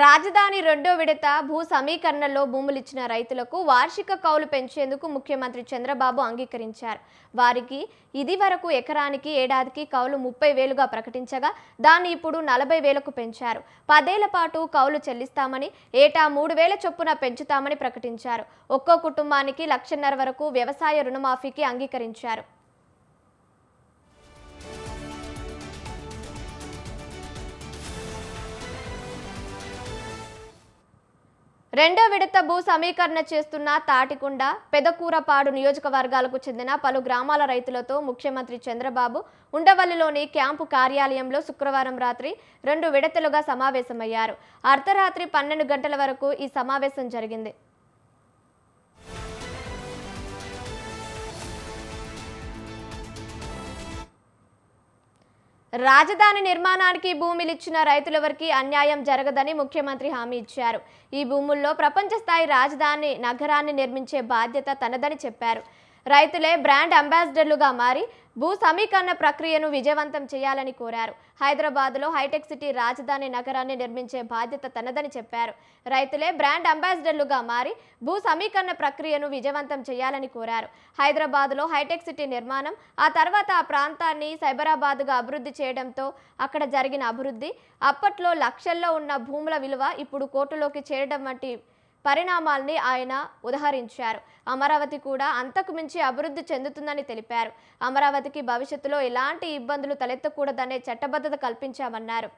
రాజధాని రెండో విడత భూ సమీకరణలో భూములిచ్చిన రైతులకు వార్షిక కౌలు పెంచేందుకు ముఖ్యమంత్రి చంద్రబాబు అంగీకరించారు. వారికి ఇది వరకు ఎకరానికి ఏడాదికి కౌలు 30,000గా ప్రకటించగా దాన్ని ఇప్పుడు 40,000కు పెంచారు. 10 ఏళ్ల పాటు కౌలు చెల్లిస్తామని, ఏటా 3,000 చొప్పున పెంచుతామని ప్రకటించారు. ఒక్కో కుటుంబానికి 1,50,000 వరకు వ్యవసాయ రుణమాఫీకి అంగీకరించారు. రెండో విడత భూ సమీకరణ చేస్తున్న తాటికొండ, పెదకూరపాడు నియోజకవర్గాలకు చెందిన పలు గ్రామాల రైతులతో ముఖ్యమంత్రి చంద్రబాబు ఉండవల్లిలోని క్యాంపు కార్యాలయంలో శుక్రవారం రాత్రి 2 విడతలుగా సమావేశమయ్యారు. అర్ధరాత్రి 12 గంటల వరకు ఈ సమావేశం జరిగింది. రాజధాని నిర్మాణానికి భూమిలిచ్చిన రైతులెవరికీ అన్యాయం జరగదని ముఖ్యమంత్రి హామీ ఇచ్చారు. ఈ భూముల్లో ప్రపంచ స్థాయి రాజధాని నగరాన్ని నిర్మించే బాధ్యత తనదని చెప్పారు. రైతులే బ్రాండ్ అంబాసిడర్లుగా మారి భూ సమీకరణ ప్రక్రియను విజయవంతం చేయాలని కోరారు. హైదరాబాద్లో హైటెక్ సిటీ రాజధాని నగరాన్ని నిర్మించే బాధ్యత తనదని చెప్పారు. రైతులే బ్రాండ్ అంబాసిడర్లుగా మారి భూ సమీకరణ ప్రక్రియను విజయవంతం చేయాలని కోరారు. హైదరాబాద్లో హైటెక్ సిటీ నిర్మాణం, ఆ తర్వాత ఆ ప్రాంతాన్ని సైబరాబాద్గా అభివృద్ధి చేయడంతో అక్కడ జరిగిన అభివృద్ధి, అప్పట్లో లక్షల్లో ఉన్న భూముల విలువ ఇప్పుడు కోట్లలోకి చేరడం వంటి పరిణామాల్ని ఆయన ఉదహరించారు. అమరావతి కూడా అంతకు మించి అభివృద్ధి చెందుతుందని తెలిపారు. అమరావతికి భవిష్యత్తులో ఎలాంటి ఇబ్బందులు తలెత్తకూడదనే చట్టబద్ధత కల్పించామన్నారు.